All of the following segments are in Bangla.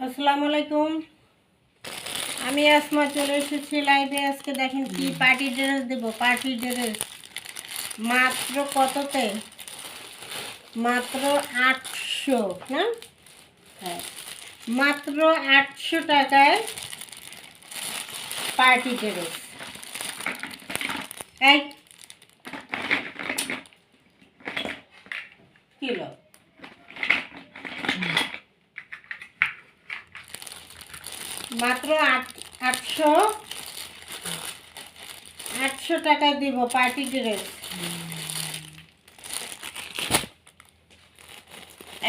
আসসালামু আলাইকুম। আমি আসমা চলে এসেছি লাইভে। আজকে দেখেন কি পার্টি ড্রেস দেব। পার্টি ড্রেস মাত্র কততে? মাত্র 800 না? হ্যাঁ, মাত্র 800 টাকায় পার্টি ড্রেস। এক কিলো মাত্র 800 টাকায় দিব পার্টি ড্রেস।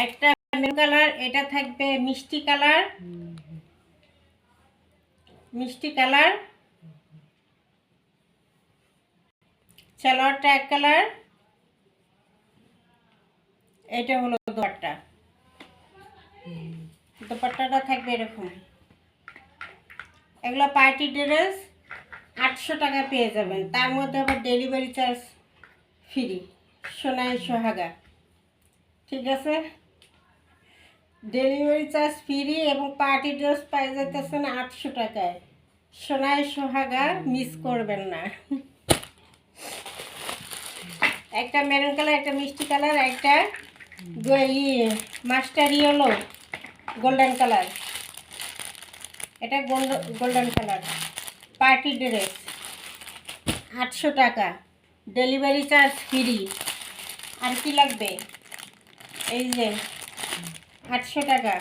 একটা মেরুন কালার, এটা থাকবে মিষ্টি কালার, সালোয়ারটা এক কালার। এটা হলো দোপাট্টাটা থাকবে এরকম। এগুলো পার্টি ড্রেস 800 টাকা পেয়ে যাবেন। তার মধ্যে আবার ডেলিভারি চার্জ ফ্রি, সোনাই সোহাগা। ঠিক আছে, ডেলিভারি চার্জ ফ্রি এবং পার্টি ড্রেস পাই যেতেছেন 800 টাকায়। সোনাই সোহাগা, মিস করবেন না। একটা মেরুন কালার, একটা মিষ্টি কালার, একটা মাস্টার ইয়েলো গোল্ডেন কালার। এটা গোল্ডেন কালার পার্টি ড্রেস 800 টাকা, ডেলিভারি চার্জ ফ্রি। আর কি লাগবে? এই যে 800 টাকা।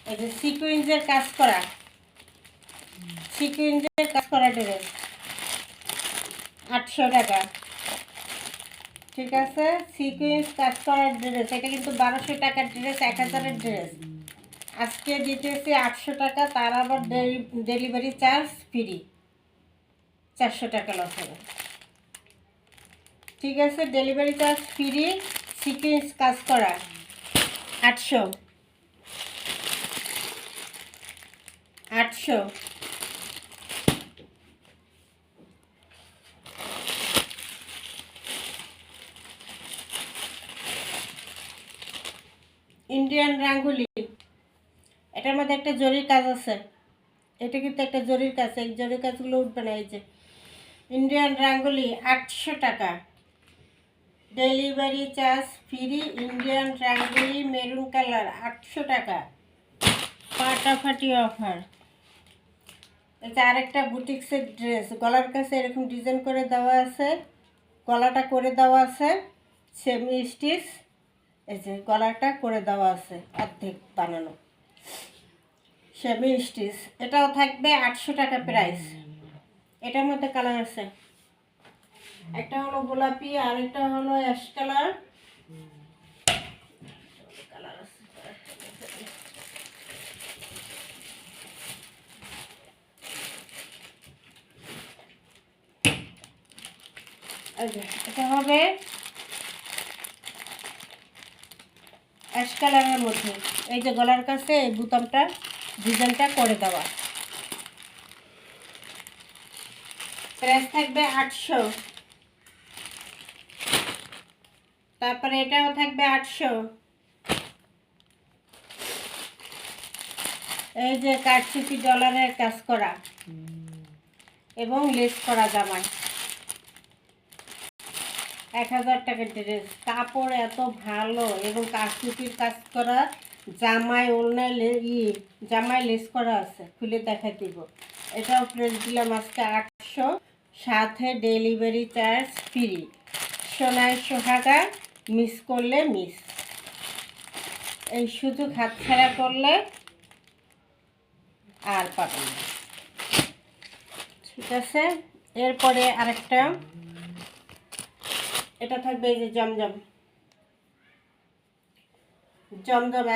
এই যে সিকুয়েন্সের কাজ করা ড্রেস 800 টাকা। ঠিক আছে, সিকুয়েন্স কাজ করার ড্রেস। এটা কিন্তু 1200 টাকার ড্রেস, 1000-এর ড্রেস। আজকে দিতেছি 800 টাকা, তার আবার ডেলিভারি চার্জ ফ্রি, 400 টাকা লস হবে। ঠিক আছে, ডেলিভারি চার্জ ফ্রি, সিকুয়েন্স কাজ করা 800। ইন্ডিয়ান রাঙ্গুলি, এটার মধ্যে একটা জরির কাজ আছে। এটা কিন্তু একটা জরির কাজ, এই জরির কাজগুলো উঠবে না। এই যে ইন্ডিয়ান রাঙ্গুলি 800 টাকা, delivery charge free. Indian Rangoli maroon colour 800 টাকা, ফাটাফাটি অফার। এটা আরেকটা বুটিক্সের ড্রেস, গলার কাছে এরকম ডিজাইন করে দেওয়া আছে, গলাটা করে দেওয়া আছে সেমি স্টিচ। এই যে গলাটা করে দেওয়া আছে অর্ধেক বানানো সেমি স্টিচ। এটাও থাকবে 800 টাকা প্রাইস। এটার মধ্যে কালার আছে, একটা হলো গোলাপি আর একটা হলো অ্যাশ কালার। এটা হবে অ্যাশ কালারের মধ্যে। এই যে গলার কাছে এই বুতামটা ডিজাইনটা করে দেওয়া। প্রাইস থাকবে 800। তারপরে এটাও থাকবে 800। এই যে কারচুপি ডলারের কাজ করা এবং লেস করা জামাই, 1000 টাকার ড্রেস। কাপড় এত ভালো এবং কারচুপির কাজ করা জামাই, ওড়নায় জামাই লেস করা আছে, খুলে দেখাই দিব। এটাও প্রাইস দিলাম আজকে 800, সাথে ডেলিভারি চার্জ ফ্রি। সোনায় সোহাগা, মিস করলে মিস। এই সুযোগ হাতছাড়া করলে আর পাবেন না। ঠিক আছে, এরপরে আরেকটা, এটা থাকবে এই যে জমজম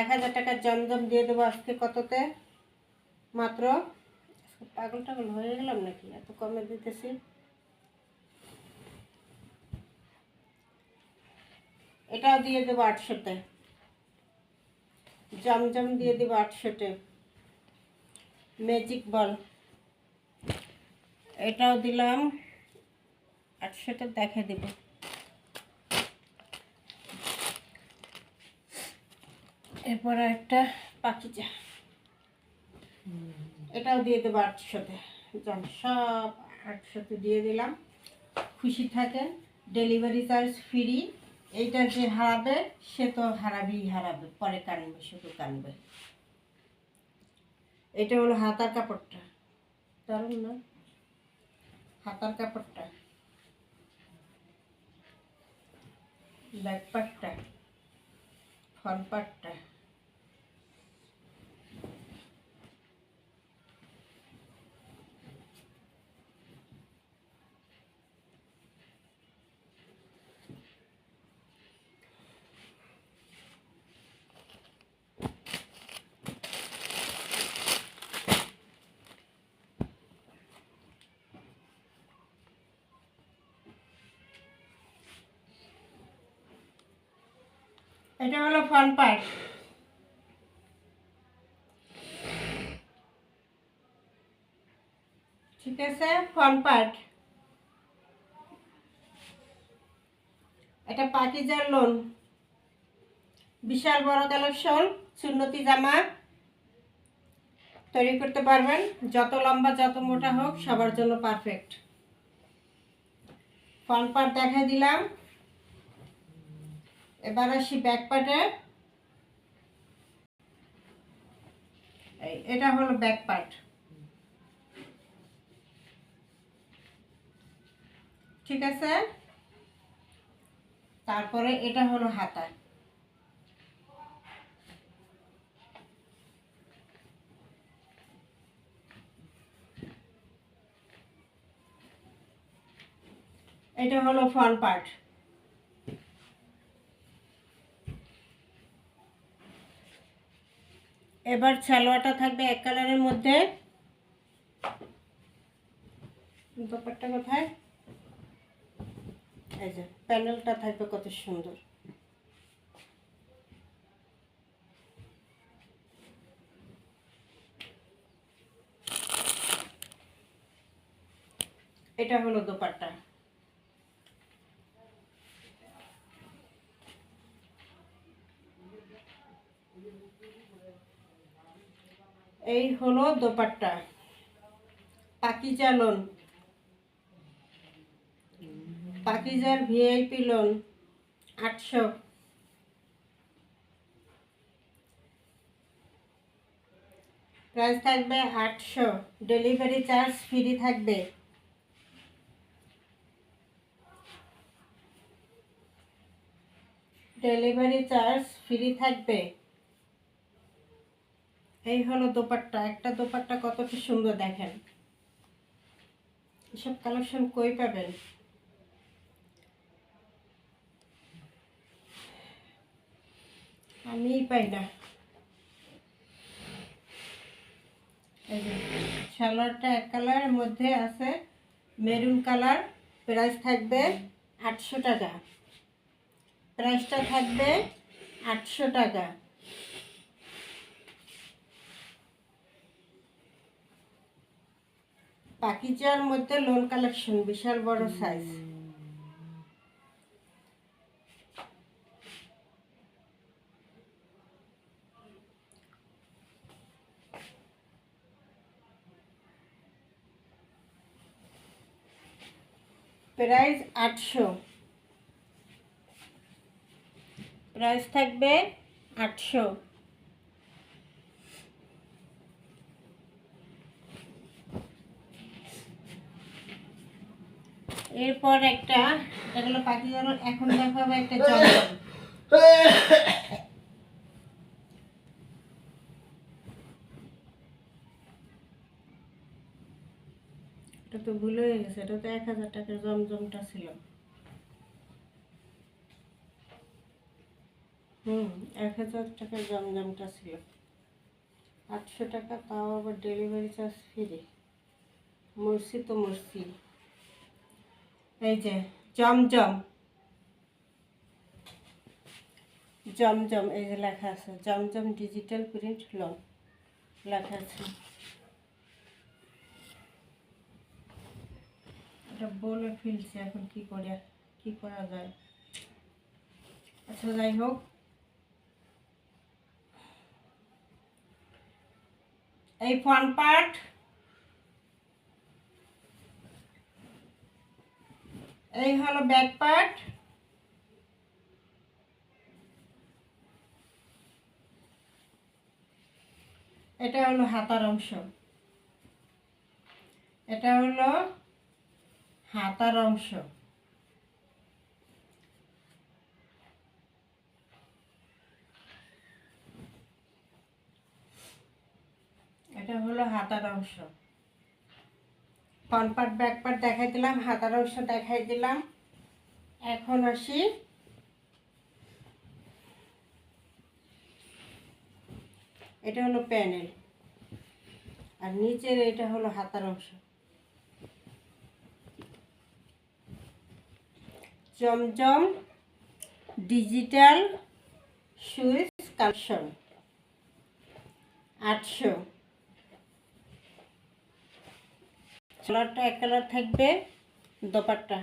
1000 টাকার জমজম দিয়ে দেবো আজকে। কততে? মাত্র, পাগল টাগল হয়ে গেলাম নাকি এত কমে দিতেছি। এটাও দিয়ে দেবো 800-তে, জমজম দিয়ে দেবো 800-তে। ম্যাজিক বল, এটাও দিলাম 800-তে, দেখে দেবো। এরপর একটা পাখিজা, এটাও দিয়ে দেবো 800-তে। যান, সব 800-তে দিয়ে দিলাম। খুশি থাকেন, ডেলিভারি চার্জ ফ্রি। এইটা যে হারাবে সে তো হারাবে, পরে কানবে, শুধু কানবে। এটা হলো হাতার কাপড়টা, দারুণ না? হাতার কাপড়টা, ব্যাক পার্টটা, ফ্রন্ট পার্টটা। এটা হলো ফ্রন্ট পার্ট, ঠিক আছে? Front part. এটা পাকিজার লোন, বিশাল বড় কালেকশন। সুন্নতি জামা তৈরি করতে পারবেন, যত লম্বা যত মোটা হোক সবার জন্য পারফেক্ট। ফ্রন্ট পার্ট দেখাই দিলাম, এবার আসি ব্যাক পার্টে। এটা হলো ব্যাক পার্ট, ঠিক আছে? তারপরে এটা হলো হাতা। এটা হলো ফ্রন্ট পার্ট। এবার সালোয়ারটা থাকবে এক কালারের মধ্যে। দোপাট্টা কোথায়? এই যে প্যানেলটা থাকবে কত সুন্দর। এটা হলো দোপাট্টা। এই হলো দোপাট্টা, পাকিজা লোন, পাকিজার ভিআইপি লোন, 800। প্রাইস থাকবে 800, ডেলিভারি চার্জ ফ্রি থাকবে। ডেলিভারি চার্জ ফ্রি থাকবে। এই হলো দোপাট্টা, একটা দোপাট্টা কতটা সুন্দর দেখেন। এসব কালেকশন কই পাবেন? আমিই পাই না। এই যে সালোয়ারটা এক কালারের মধ্যে আছে, মেরুন কালার। প্রাইস থাকবে 800 টাকা। প্রাইসটা থাকবে 800 টাকা। পাকিজার মধ্যে লোন কালেকশন, বিশাল বড় সাইজ। প্রাইস 800, প্রাইস থাকবে 800। এরপর একটা, এগুলো পাকিজার। এখন দেখাবো একটা জমজম। এটা তো ভুল হয়ে গেছে, এটা তো 1000 টাকার জমজমটা ছিল। 1000 টাকার জমজমটা ছিল। 800 টাকা, তাও আবার ডেলিভারি চার্জ ফ্রি। মরছি তো মরছি। এই যে জমজম, জমজম, এই যে লেখা আছে জমজম ডিজিটাল প্রিন্ট লোন লেখা আছে। এটা বলে ফেলছি, এখন কি করা যায়? আচ্ছা যাই হোক, এই ফ্রন্ট পার্ট, এই হলো ব্যাক পার্ট, এটা হলো হাতার অংশ, এটা হলো হাতার অংশ। এটা হলো হাতার অংশ। ফ্রন্ট পার্ট ব্যাক পার্ট দেখাই দিলাম, হাতার অংশ দেখাই দিলাম। এখন আসি এটা হলো প্যানেল, আর নিচের এটা হলো হাতার অংশ। জমজম ডিজিটাল সুইচ কালেকশন 800। কালারটা এক কালার থাকবে, দোপাট্টা।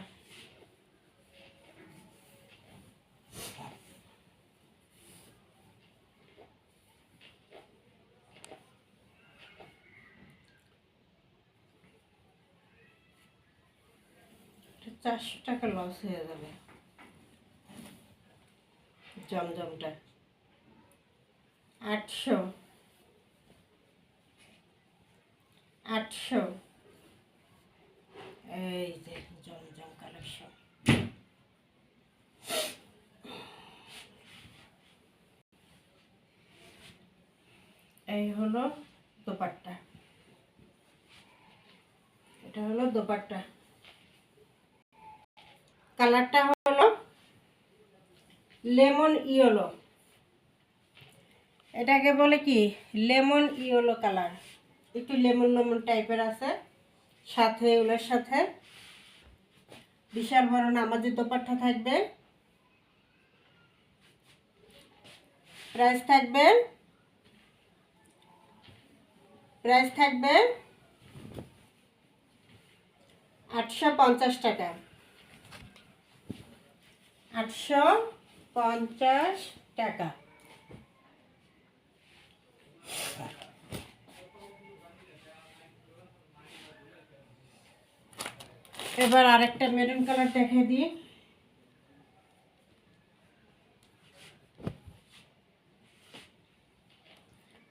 ৳400 লস হয়ে যাবে। জমজমটা 800, 800। এই যে জমজম কালেকশন। এই হলো দোপাট্টা, এটা হলো দোপাট্টা। কালারটা হলো লেমন ইয়েলো, এটাকে বলে কি লেমন ইয়েলো কালার, একটু লেমন লেমন টাইপের আছে। সাথে ওগুলোর সাথে বিশাল বড় নামাজি দোপাট্টা থাকবে। প্রাইস থাকবে 850 টাকা। 850 টাকা। এবার আরেকটা মেরুন কালার দেখিয়ে দিই।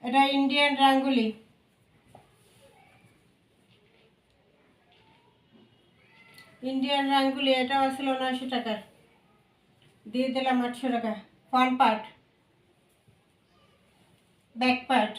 এটা ইন্ডিয়ান রাঙ্গুলি, ইন্ডিয়ান রাঙ্গুলি। এটাও ছিল 900 টাকার, দিয়ে দিলাম 800 টাকা। ফ্রন্ট পার্ট, ব্যাক পার্ট,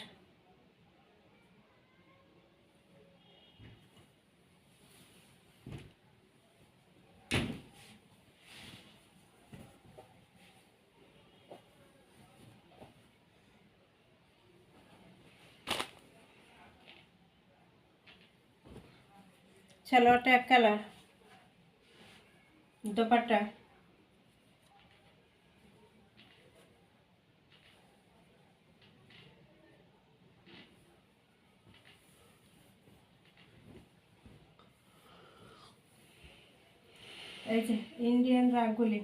সালোয়ারটা এক কালার, দোপাট্টা। এই যে ইন্ডিয়ান রাঙ্গুলি,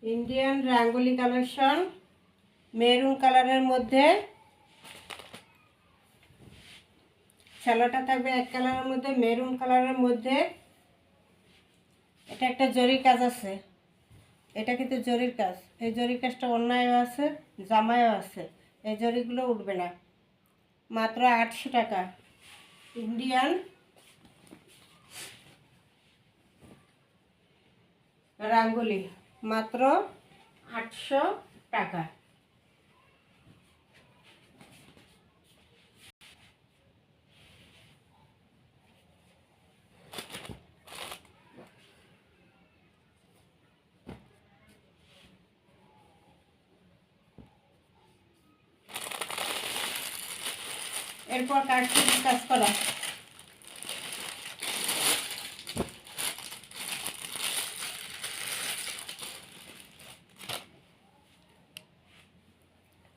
ইন্ডিয়ান রাঙ্গুলি কালেকশন মেরুন কালারের মধ্যে। সালোয়ারটা থাকবে এক কালারের মধ্যে, মেরুন কালারের মধ্যে। এটা একটা জরির কাজ আছে, এটা কিন্তু জরির কাজ। এই জরির কাজটা অন্যায়ও আছে, জামায়ও আছে। এই জরিগুলো উঠবে না। মাত্র 800 টাকা। ইন্ডিয়ান রাঙ্গুলি মাত্র 800 টাকা। এরপর কাটছুটির কাজ করা।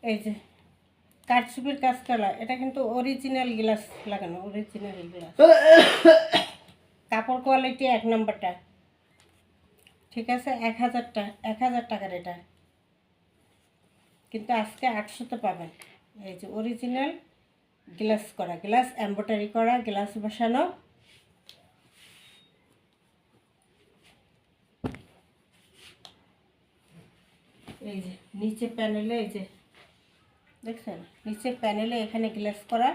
এই যে কাটছুপির কাজ করা, এটা কিন্তু অরিজিনাল গ্লাস লাগানো, অরিজিনাল গ্লাস। কাপড় কোয়ালিটি 1 নম্বরটা, ঠিক আছে। 1000 টাকার এটা। কিন্তু আজকে 800-তে পাবেন। এই যে অরিজিনাল গ্লাস করা, গ্লাস এমব্রয়ডারি করা, গ্লাস বসানো। এই যে নিচে প্যানেলে, এই যে দেখছেন নিচে প্যানেলে এখানে গ্লাস করা,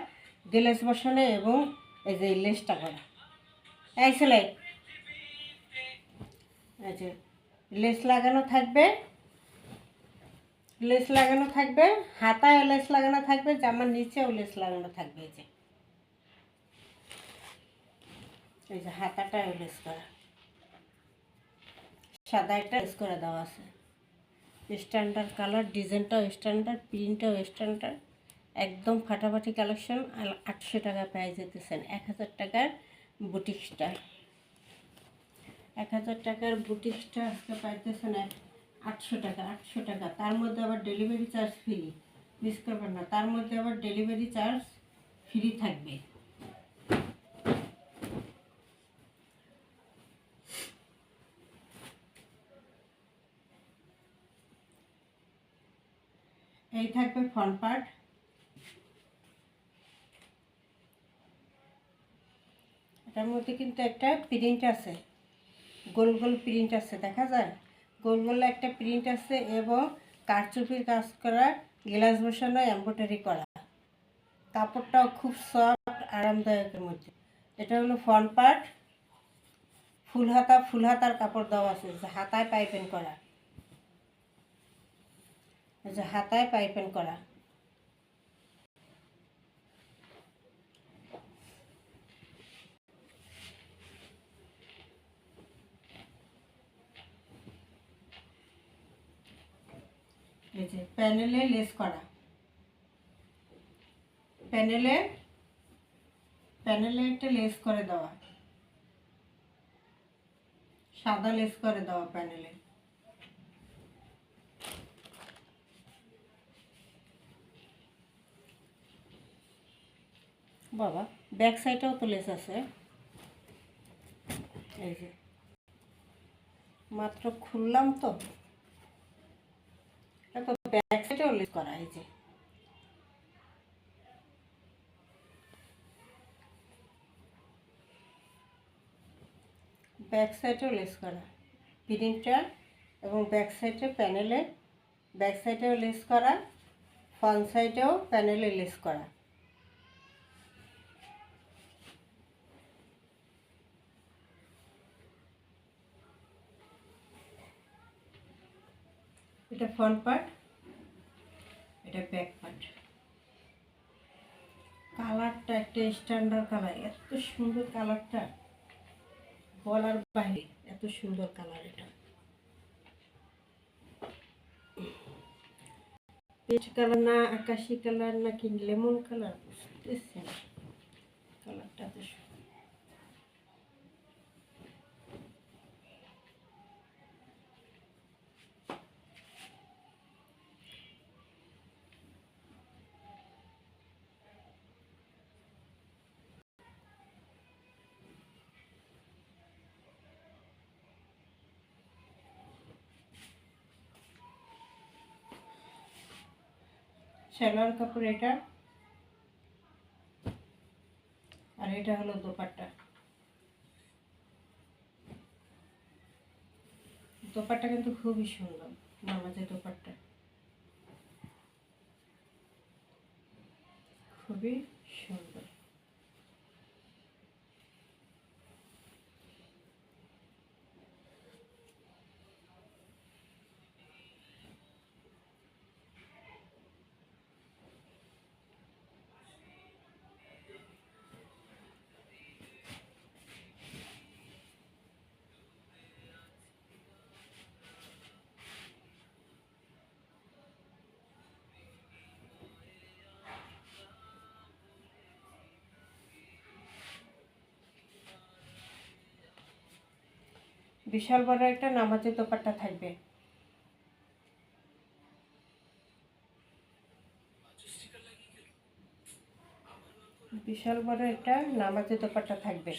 গ্লাস বসানো এবং এই যে লেসটা করা। এই ছেলে, এই যে লেস লাগানো থাকবে, লেস লাগানো থাকবে, হাতায় লেস লাগানো থাকবে, জামার নিচেও লেস লাগানো থাকবে। এই যে হাতাটাও লেস করা, সাদা একটা লেস করে দেওয়া আছে। স্ট্যান্ডার্ড কালার, ডিজাইনটাও স্ট্যান্ডার্ড, প্রিন্টটাও স্ট্যান্ডার্ড, একদম ফাটাফাটি কালেকশন। 800 টাকা পেয়ে যেতেছেন 1000 টাকার বুটিক্সটা। 1000 টাকার বুটিক্সটা আজকে পাইতেছেন 800 টাকা। 800 টাকা, তার মধ্যে আবার ডেলিভারি চার্জ ফ্রি, মিস করবেন না। তার মধ্যে আবার ডেলিভারি চার্জ ফ্রি থাকবে। এই থাকবে ফ্রন্ট পার্ট। এটার মধ্যে কিন্তু একটা প্রিন্ট আছে, গোল গোল প্রিন্ট আছে, দেখা যায় গোল গোল একটা প্রিন্ট আছে এবং কারচুপির কাজ করা, গ্লাস বসানো, এমব্রয়ডারি করা। কাপড়টাও খুব সফট, আরামদায়কের মধ্যে। এটা হলো ফ্রন্ট পার্ট। ফুল হাতা, ফুল হাতার কাপড় দেওয়া আছে, হাতায় পাইপিং করা, যে হাতায় পাইপিং করা। এই যে প্যানেলে লেস করা, প্যানেলে প্যানেলে একটা লেস করে দেওয়া, সাদা লেস করে দেওয়া প্যানেলে। বাবা, ব্যাক সাইডেও তো লেস আছে। এই যে মাত্র খুললাম তো, তো ব্যাক সাইডেও লেস করা। এই যে ব্যাক সাইডেও লেস করা, প্রিন্টটা এবং ব্যাক সাইডে প্যানেলে, ব্যাক সাইডেও লেস করা, ফ্রন্ট সাইডেও প্যানেলে লেস করা। এটা ফ্রন্ট পার্ট, এটা ব্যাক পার্ট। কালারটা একটা স্ট্যান্ডার্ড কালার, এত সুন্দর কালারটা, বলার বাইরে এত সুন্দর কালার। এটা পেস্ট কালার না আকাশি কালার নাকি লেমন কালার বুঝতেছি না, কালারটা এত সুন্দর। সালোয়ার কাপড় এটা, আর এটা হলো দোপাট্টা। দোপাট্টা কিন্তু খুবই সুন্দর, নামাজের দোপাট্টা খুবই সুন্দর। বিশাল বড় একটা নামাজের দোপাট্টা থাকবে। বিশাল বড় একটা নামাজের দোপাট্টা থাকবে,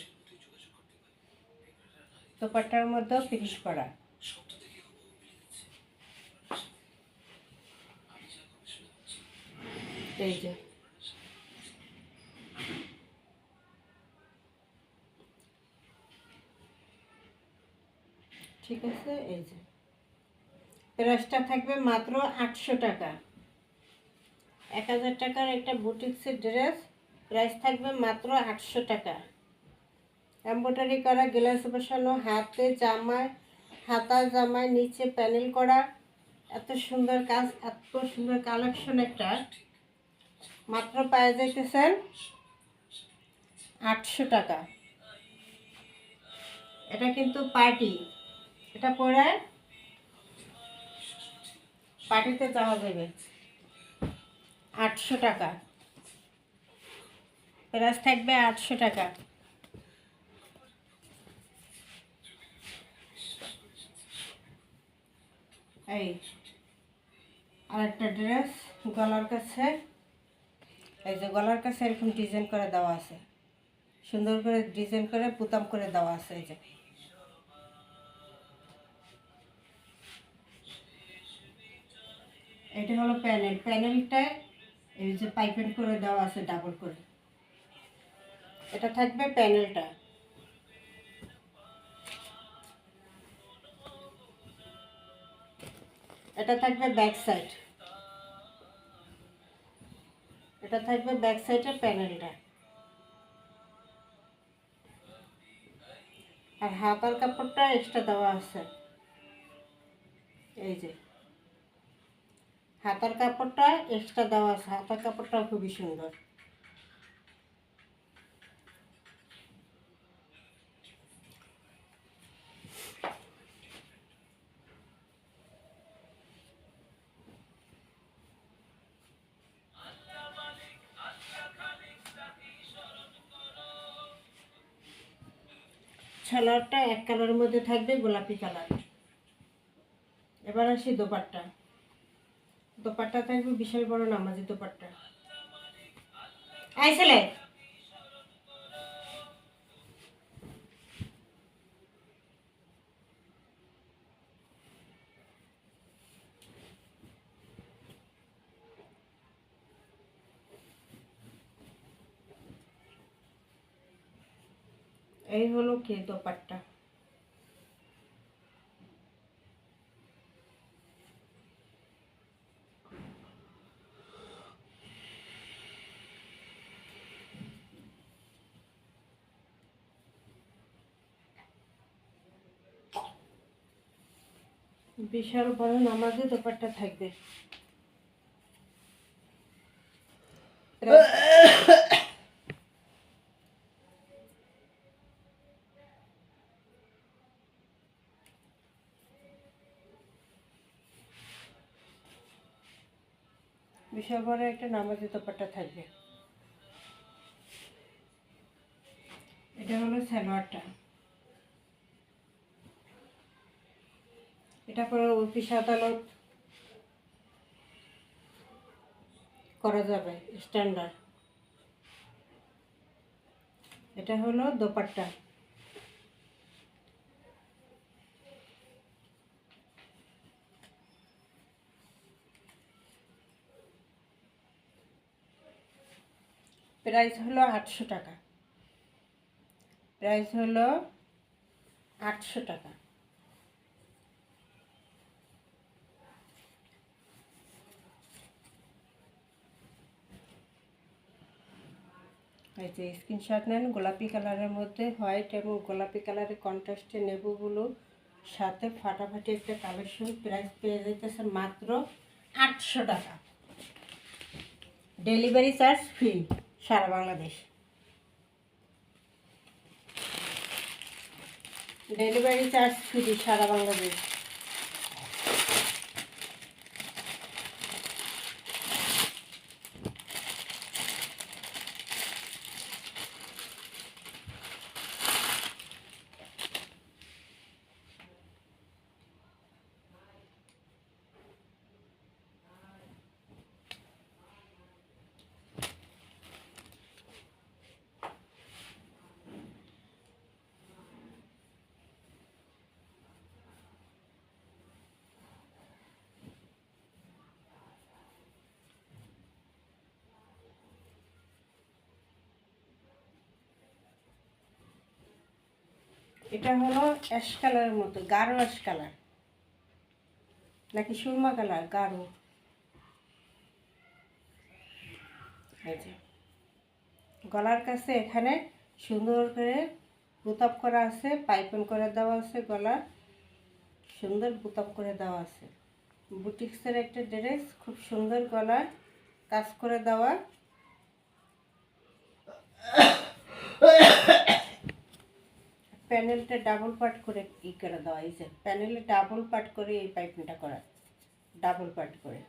দোপাট্টার মধ্যেও ফিনিশ করা। এই যে ঠিক আছে, এই যে প্রাইসটা থাকবে মাত্র 800 টাকা। 1000 টাকার একটা বুটিক্সের ড্রেস প্রাইস থাকবে মাত্র 800 টাকা। এমব্রয়ডারি করা, গ্লাস বসানো, হাতে জামায়, হাতা জামায় নিচে প্যানেল করা, এত সুন্দর কাজ, এত সুন্দর কালেকশন একটা মাত্র পাওয়া যাইতেছেন 800 টাকা। এটা কিন্তু পার্টি, এটা পরে পার্টিতে যাওয়া যাবে। 800 টাকা প্রাইস থাকবে, 800 টাকা। এই আরেকটা ড্রেস গলার কাছে, এই যে গলার কাছে এরকম ডিজাইন করে দেওয়া আছে, সুন্দর করে ডিজাইন করে বুতাম করে দেওয়া আছে। এই যে এটা হলো প্যানেল, প্যানেলটা এই যে পাইপিং করে দেওয়া আছে ডাবল করে, এটা থাকবে প্যানেলটা। এটা থাকবে ব্যাক সাইড, এটা থাকবে ব্যাক সাইডের প্যানেলটা। আর হাতার কাপড়টা এক্সট্রা দেওয়া আছে, এই যে হাতার কাপড়টা এক্সট্রা দেওয়া আছে, হাতার কাপড়টাও খুবই সুন্দর। সালোয়ারটা এক কালারের মধ্যে থাকবে, গোলাপি কালার। এবার আসি দোপাট্টা, দোপাট্টা থাকবে বিশাল বড় নামাজি দোপাট্টা। আইসলে এই হলো কি দোপাট্টা। বিশাল বড় নামাজি দোপাট্টা থাকবে। বিশাল বড় একটা নামাজি দোপাট্টা থাকবে। এটা হলো সালোয়ারটা, এটা করে অফিস আদালত করা যাবে স্ট্যান্ডার্ড। এটা হলো দোপাট্টা, প্রাইস হলো 800 টাকা, প্রাইস হলো 800 টাকা। এই যে স্ক্রিনশট নেন, গোলাপি কালারের মধ্যে হোয়াইট এবং গোলাপি কালারের কন্ট্রাস্টে নেবুগুলো সাথে ফাটাফাটি একটা কালেকশন। প্রাইস পেয়ে যাইতেছে মাত্র 800 টাকা, ডেলিভারি চার্জ ফ্রি সারা বাংলাদেশ, ডেলিভারি চার্জ ফ্রি সারা বাংলাদেশ। এটা হলো অ্যাশ কালারের মতো, গাঢ় অ্যাশ কালার নাকি সুরমা কালার, গাঢ়। এই যে গলার কাছে এখানে সুন্দর করে বুতাম করা আছে, পাইপিং করে দেওয়া আছে, গলা সুন্দর বুতাম করে দেওয়া আছে। বুটিক্সের একটা ড্রেস, খুব সুন্দর গলা কাজ করে দেওয়া। প্যানেলটা ডাবল পার্ট করে করে দেওয়া, এই যে প্যানেলে ডাবল পার্ট করে এই পাইপিংটা করা, ডাবল পার্ট করে।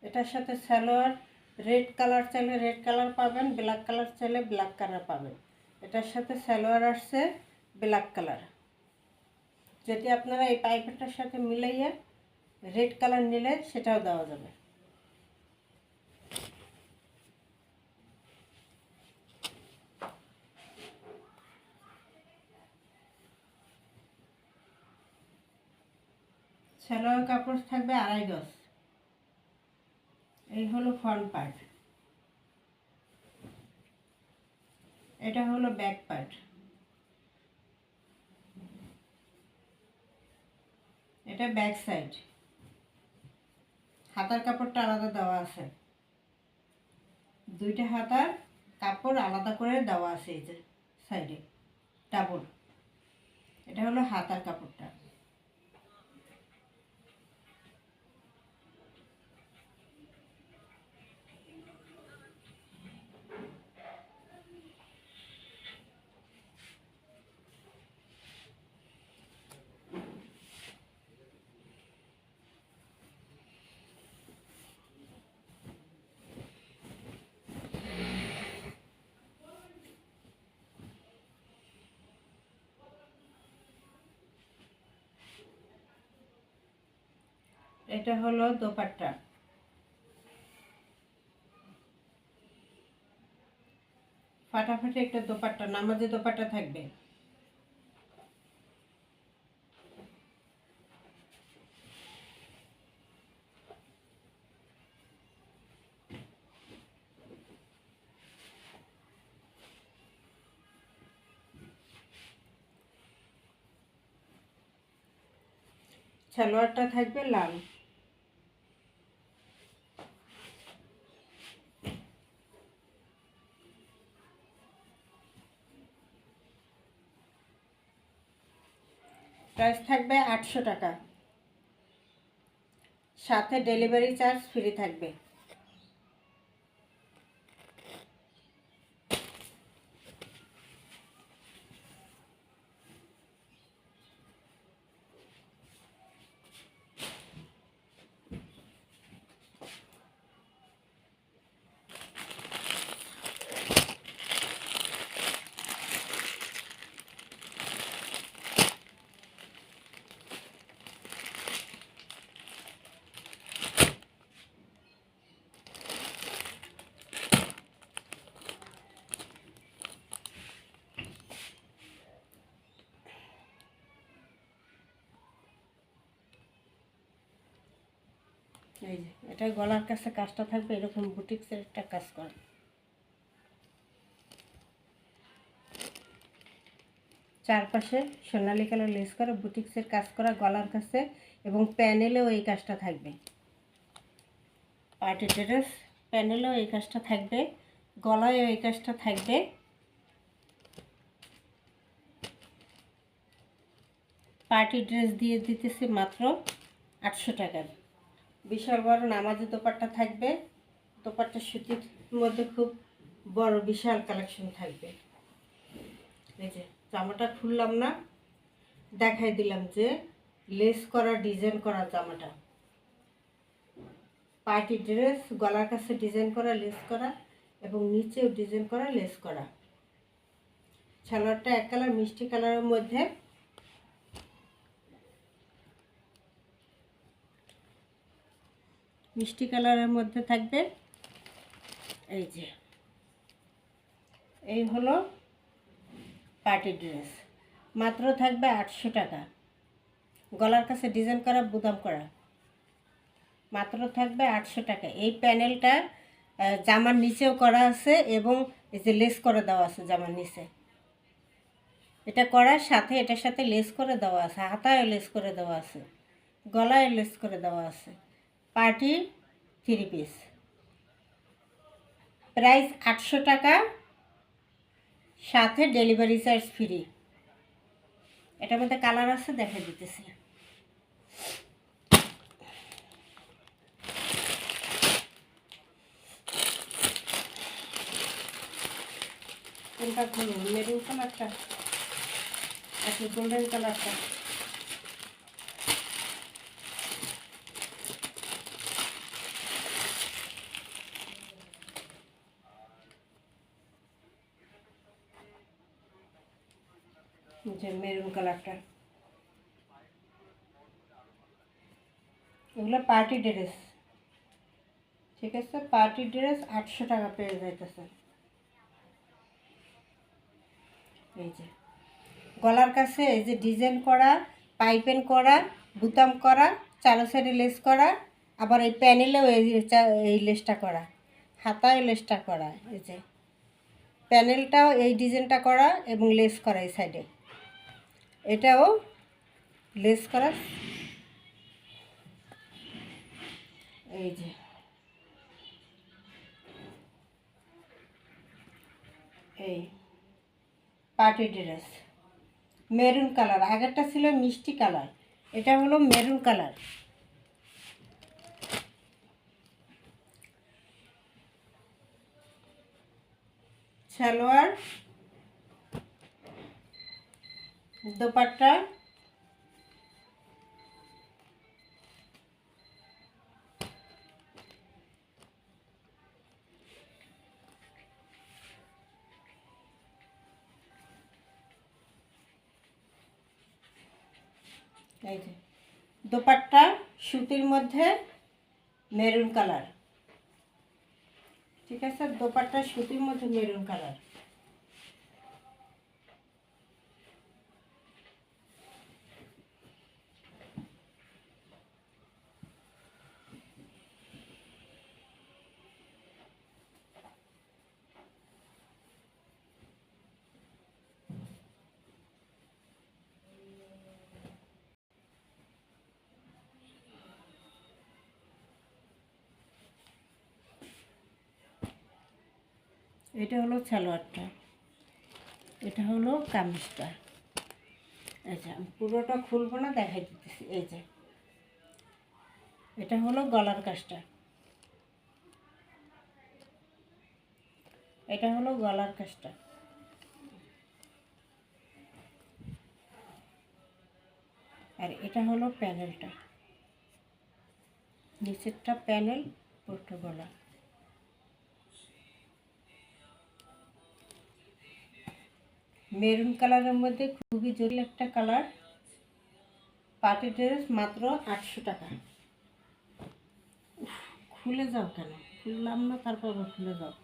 এটার সাথে সালোয়ার রেড কালার চাইলে রেড কালার পাবেন, ব্ল্যাক কালার চাইলে ব্ল্যাক কালার পাবেন। এটার সাথে সালোয়ার আসছে ব্ল্যাক কালার। যদি আপনারা এই পাইপেরটার সাথে মিলাইয়া রেড কালার নিলে সেটাও দেওয়া যাবে। সালোয়ার কাপড় থাকবে 2.5 গজ। এই হলো ফ্রন্ট পার্ট, এটা হলো ব্যাক পার্ট। এটা ব্যাক সাইড, হাতার কাপড়টা আলাদা দেওয়া আছে, দুইটা হাতার কাপড় আলাদা করে দেওয়া আছে এই যে সাইডে ডাবল। এটা হলো হাতার কাপড়টা। এটা হলো দোপাট্টা, ফাটাফাটি একটা দোপাট্টা, নামাজি দোপাট্টা থাকবে। সালোয়ারটা থাকবে লাল। প্রাইস থাকবে 800 টাকা, সাথে ডেলিভারি চার্জ ফ্রি থাকবে। এই যে এটা গলার কাছে কাজটা থাকবে এরকম বুটিক্সের একটা কাজ করা, চারপাশে সোনালি কালার লেস করা বুটিক্সের কাজ করা গলার কাছে, এবং প্যানেলেও এই কাজটা থাকবে। পার্টি ড্রেস প্যানেলেও এই কাজটা থাকবে, গলায়ও এই কাজটা থাকবে। পার্টি ড্রেস দিয়ে দিতেছি মাত্র 800 টাকার। বিশাল বড় নামাজি দোপাট্টা থাকবে, দোপাট্টা সুতির মধ্যে খুব বড় বিশাল কালেকশন থাকবে। এই যে জামাটা খুললাম না, দেখাই দিলাম যে লেস করা ডিজাইন করা জামাটা, পার্টি ড্রেস, গলার কাছে ডিজাইন করা লেস করা এবং নিচেও ডিজাইন করা লেস করা। সালোয়ারটা এক কালার মিষ্টি কালারের মধ্যে, মিষ্টি কালারের মধ্যে থাকবে। এই যে এই হলো পার্টি ড্রেস, মাত্র থাকবে 800 টাকা, গলার কাছে ডিজাইন করা বুতাম করা। মাত্র থাকবে 800 টাকা। এই প্যানেলটা জামার নিচেও করা আছে এবং এই যে লেস করে দেওয়া আছে জামার নিচে। এটা করার সাথে এটার সাথে লেস করে দেওয়া আছে, হাতায় লেস করে দেওয়া আছে, গলায় লেস করে দেওয়া আছে। পার্টি 3 পিস, প্রাইস 800 টাকা, সাথে ডেলিভারি চার্জ ফ্রি। এটার মধ্যে কালার আছে, দেখা দিতেছি। কোনটা খুলুন? মেরুন কালারটা, আচ্ছা গোল্ডেন কালারটা। যে মেরুন কালারটা, এগুলো পার্টি ড্রেস, ঠিক আছে? পার্টি ড্রেস 800 টাকা পেয়ে যাইতেছে। এই যে গলার কাছে এই যে ডিজাইন করা, পাইপেন করা, বুতাম করা, চারো সাইডে লেস করা, আবার এই প্যানেলেও এই লেসটা করা, হাতায় লেসটা করা। এই যে প্যানেলটাও এই ডিজাইনটা করা এবং লেস করা এই সাইডে, এটাও লেস করা। এই যে এই পার্টি ড্রেস মেরুন কালার, আগেরটা ছিল মিষ্টি কালার, এটা হলো মেরুন কালার। সালোয়ার, দোপাট্টা, এই যে দোপাট্টা সুতির মধ্যে মেরুন কালার, ঠিক আছে? দোপাট্টা সুতির মধ্যে মেরুন কালার। এটা হলো সালোয়ারটা, এটা হলো কামিজটা। আচ্ছা আমি পুরোটা খুলবো না, দেখাই দিতেছি। এই যে এটা হলো গলার কাজটা, এটা হলো গলার কাজটা, আর এটা হলো প্যানেলটা, নিচেরটা প্যানেল, পুরোটা গলা। মেরুন কালারের মধ্যে খুবই জটিল একটা কালার। পার্টি ড্রেস মাত্র 800 টাকা। খুলে যাও কেন? খুললাম না, তারপর খুলে যাও।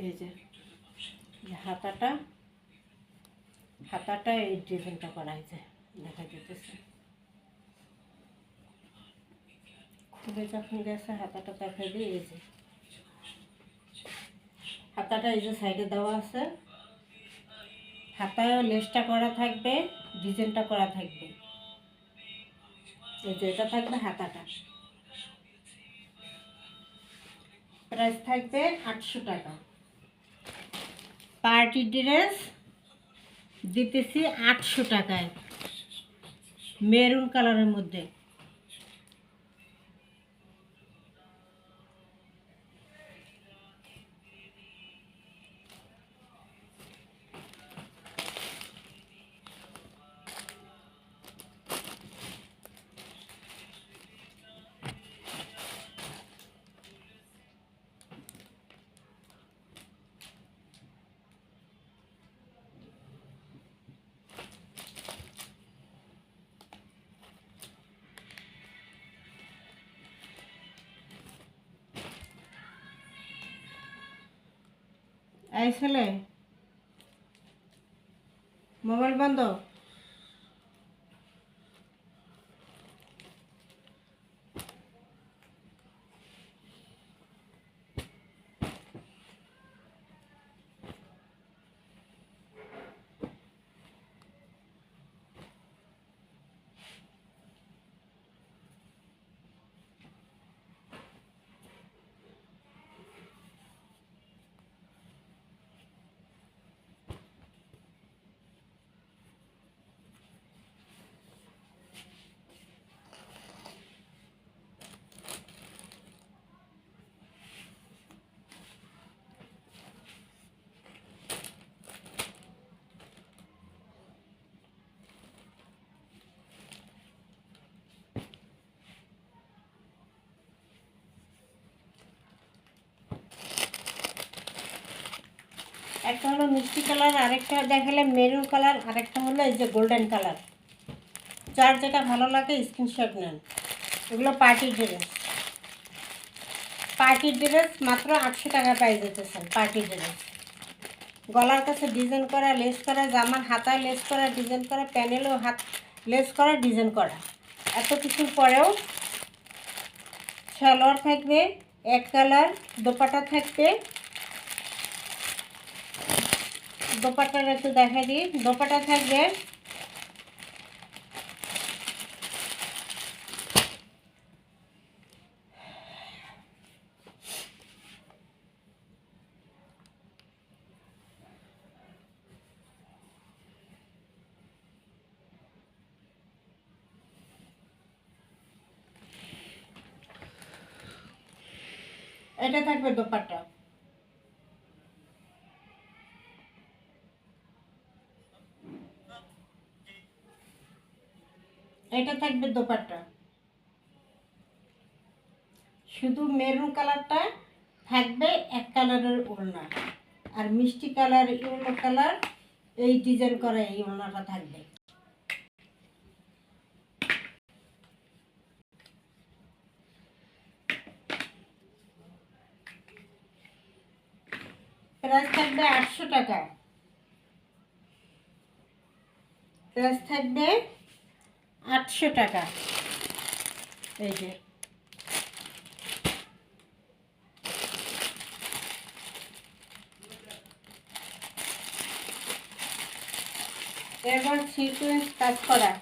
এই যে হাতাটা, হাতাটা এই ডিজাইনটা করা হয়েছে, দেখা যেতেছে। খুলে যখন গেছে হাতাটা দেখাই দিই। এই যে হাতাটা এই যে সাইডে দেওয়া আছে, হাতায়ও লেসটা করা থাকবে, ডিজাইনটা করা থাকবে। এই যে এটা থাকবে হাতাটা, প্রাইস থাকবে 800 টাকা। পার্টি ড্রেস দিতেছি 800 টাকায়, মেরুন কালারের মধ্যে। এই ছেলে, মোবাইল বন্ধ। একটা হলো মিষ্টি কালার, আরেকটা দেখালে মেরুন কালার, আরেকটা হলো এই যে গোল্ডেন কালার। যার যেটা ভালো লাগে স্ক্রিনশট নেন। এগুলো পার্টি ড্রেস। পার্টি ড্রেস মাত্র 800 টাকা পাই যেতেছেন। পার্টি ড্রেস, গলার কাছে ডিজাইন করা, লেস করা, জামার হাতায় লেস করা, ডিজাইন করা, প্যানেলও হাত লেস করা, ডিজাইন করা। এত কিছুর পরেও সালোয়ার থাকবে এক কালার, দোপাটা থাকবে। দোপাট্টাটা একটু দেখা দিই। দোপাটা থাকবে এটা থাকবে দোপাট্টা। এটা থাকবে দোপাট্টা। শুধু মেরুন কালারটা থাকবে এক কালারের ওড়না, আর মিষ্টি কালার, ইয়েলো কালার এই ডিজাইন করা এই ওড়নাটা থাকবে। প্রাইস থাকবে 800 টাকা। প্রাইস থাকবে 800 টাকা। এই যে এবার সিকোয়েন্স কাজ করা।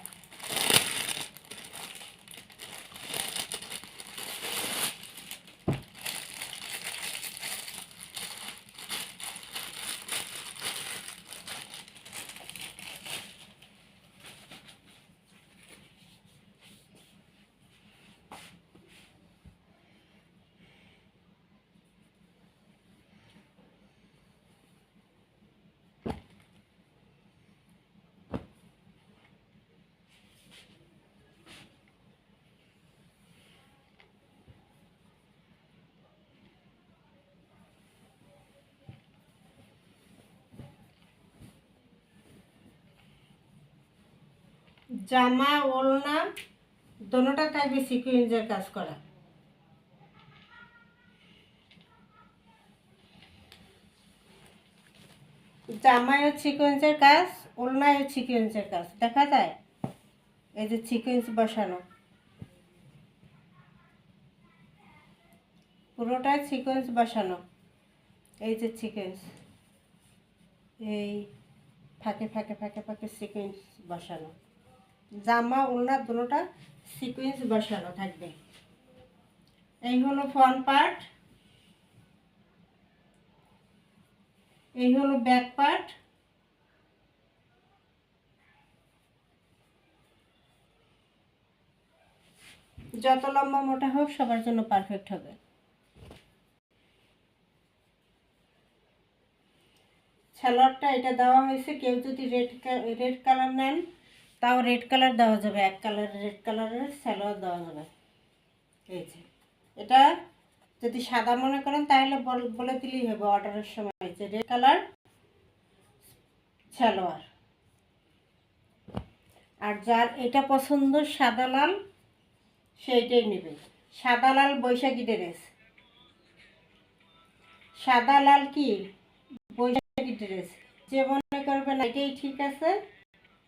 জামা ওড়না দোনোটা থাকবে সিকোয়েন্সের কাজ করা। জামায়ও সিকোয়েন্সের কাজ, ওড়নায়ও সিকোয়েন্সের কাজ। দেখা যায় এই যে সিকোয়েন্স বসানো, পুরোটাই সিকোয়েন্স বসানো। এই যে সিকোয়েন্স, এই ফাঁকে ফাঁকে ফাঁকে ফাঁকে সিকোয়েন্স বসানো। জামা ওড়না দুটোটা সিকোয়েন্স বসানো থাকবে। এই হলো ফ্রন্ট পার্ট, এই হলো ব্যাক পার্ট। যত লম্বা মোটা হোক সবার জন্য পারফেক্ট হবে। সালোয়ারটা এটা দেওয়া হয়েছে, কেউ যদি রেড কালার নেন তাও রেড কালার দেওয়া যাবে, এক কালার রেড কালারের সালোয়ার দেওয়া যাবে। এই যে এটা যদি সাদা মনে করেন তাহলে বলে দিলেই হবে অর্ডারের সময় যে রেড কালার সালোয়ার। আর যার এটা পছন্দ সাদা লাল সেইটাই নেবে। সাদা লাল বৈশাখী ড্রেস। সাদা লাল কি ড্রেস, যে মনে করবেন এটাই ঠিক আছে,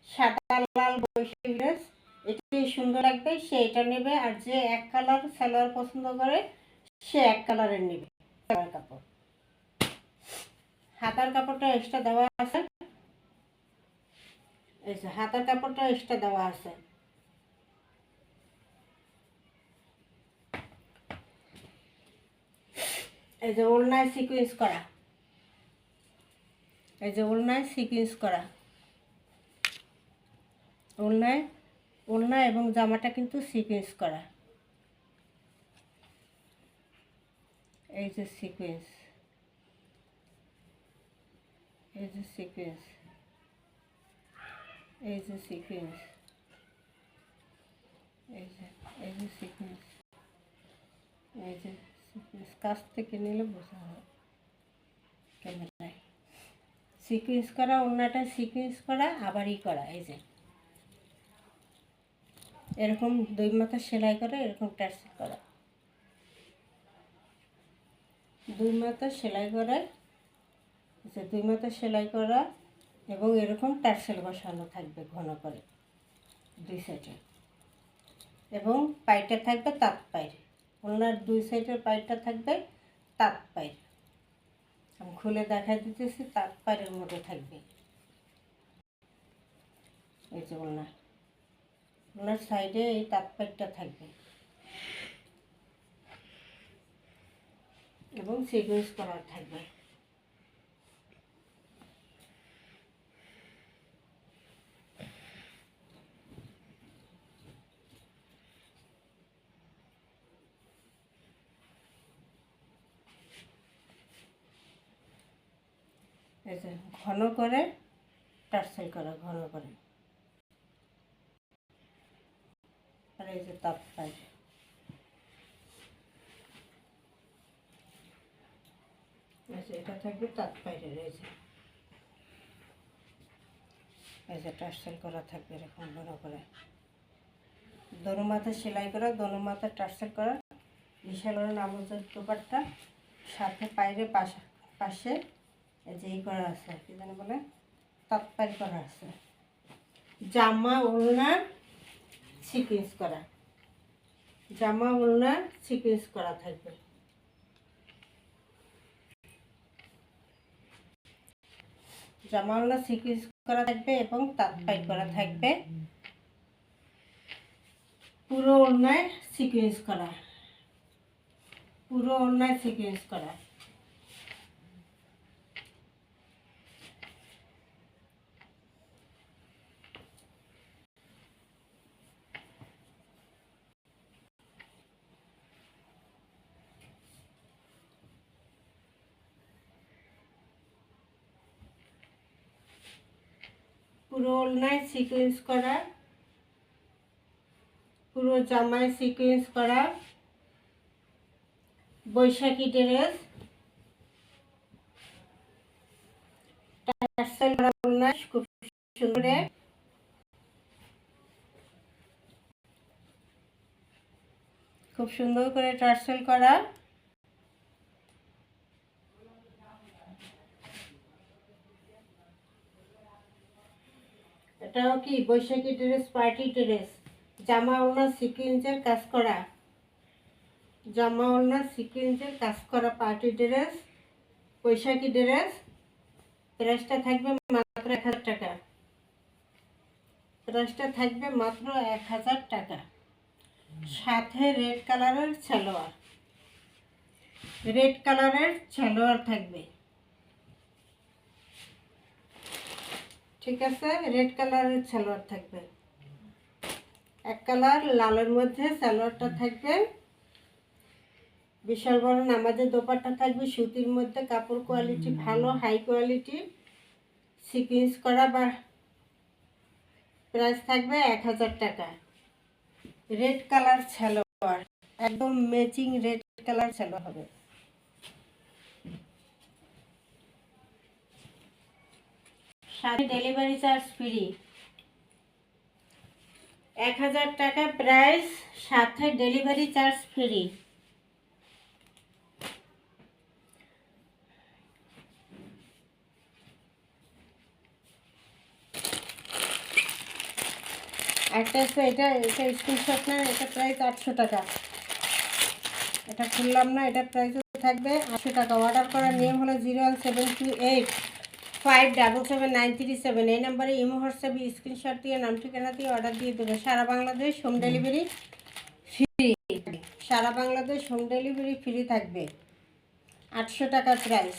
সাদা লাল বৈশাখী ড্রেস এটাই সুন্দর লাগবে, সে এটা নেবে। আর যে এক কালার সালোয়ার পছন্দ করে সে এক কালারের নেবে সালোয়ার কাপড়। হাতার কাপড়টা এক্সট্রা দেওয়া আছে, এই যে হাতার কাপড়টা এক্সট্রা দেওয়া আছে। এই যে ওড়নায় সিকোয়েন্স করা, এই যে ওড়নায় সিকোয়েন্স করা, ওড়না এবং জামাটা কিন্তু সিকোয়েন্স করা। এই যে সিকোয়েন্স, এই যে সিকোয়েন্স, এই যে সিকোয়েন্স, এই যে সিকোয়েন্স, এই যে সিকোয়েন্স। কাছ থেকে নিলে বোঝা হয় ক্যামেরায়। সিকোয়েন্স করা, ওড়নাটা সিকোয়েন্স করা, আবারই করা। এই যে এরকম দুই মাথা সেলাই করে এরকম টার্সেল করা, দুই মাথা সেলাই করে, যে দুই মাথা সেলাই করা এবং এরকম টার্সেল বসানো থাকবে ঘন করে দুই সাইডে, এবং পাইটা থাকবে তাঁত পায়ের। ওনার দুই সাইডের পাইটা থাকবে তাঁত পায়ের। আমি খুলে দেখাই দিতেছি, তাঁত পায়ের মধ্যে থাকবে। এই যে ওনার সাইডে এই তাঁত পাইটা থাকবে এবং সিকোয়েন্স করা থাকবে। এই যে ঘন করে টার্সেল করা, ঘন করে। আর এই যে তাঁত পায়ের, এটা থাকবে তাঁত পায়ের। এই যে টার্সেল করা থাকবে এরকম ঘন করে, দোনো মাথা সেলাই করা, দোনো মাথা টার্সেল করা, বিশাল নামাজের দোপাট্টা, সাথে পায়ের পাশে এই যে এই করা আছে, কি জানি বলে, তাঁত পায়ের করা আছে। জামা ওড়না সিকোয়েন্স করা, জামা ওড়না সিকোয়েন্স করা থাকবে। জামা ওড়না সিকোয়েন্স করা থাকবে এবং তাঁত পাই করা থাকবে। পুরো ওড়নায় সিকোয়েন্স করা, পুরো ওড়নায় সিকোয়েন্স করা। পুরো ওড়নায় সিকোয়েন্স করা, পুরো জামায় সিকোয়েন্স করা, বৈশাখী ড্রেস, টার্সেল করা ওড়না খুব সুন্দর, খুব সুন্দর করে টার্সেল করা। এটাও কি বৈশাখী ড্রেস, পার্টি ড্রেস, জামা ওড়না সিকোয়েন্সের কাজ করা, জামা ওড়না সিকোয়েন্সের কাজ করা পার্টি ড্রেস, বৈশাখী ড্রেস। প্রাইসটা থাকবে মাত্র 1000 টাকা, প্রাইসটা থাকবে মাত্র 1000 টাকা। সাথে রেড কালারের সালোয়ার, রেড কালারের সালোয়ার থাকবে, ঠিক আছে, রেড কালারের সালোয়ার থাকবে। এক কালার লালের মধ্যে সালোয়ারটা থাকবে, বিশাল বড় নামাজের দোপাট্টা থাকবে সুতির মধ্যে, কাপড় কোয়ালিটি ভালো, হাই কোয়ালিটি, সিকোয়েন্স করা। বা প্রাইস থাকবে 1000 টাকা। রেড কালার সালোয়ার, একদম ম্যাচিং রেড কালার সালোয়ার হবে। সাথে ডেলিভারি চার্জ ফ্রি, 1000 টাকা প্রাইস, সাথে ডেলিভারি চার্জ ফ্রি। একটা আছে, এটা এটা স্ক্রিনশট নেন, এটা প্রাইস 800 টাকা। এটা খুললাম না, এটা প্রাইস থাকবে 800 টাকা। অর্ডার করার নিয়ম হলো 01728577937, এই নাম্বারে ইমো হোয়াটসঅ্যাপে স্ক্রিনশট দিয়ে নাম ঠিকানা দিয়ে অর্ডার দিয়ে দেবে। সারা বাংলাদেশ হোম ডেলিভারি ফ্রি, সারা বাংলাদেশ হোম ডেলিভারি ফ্রি থাকবে। 800 টাকা প্রাইস।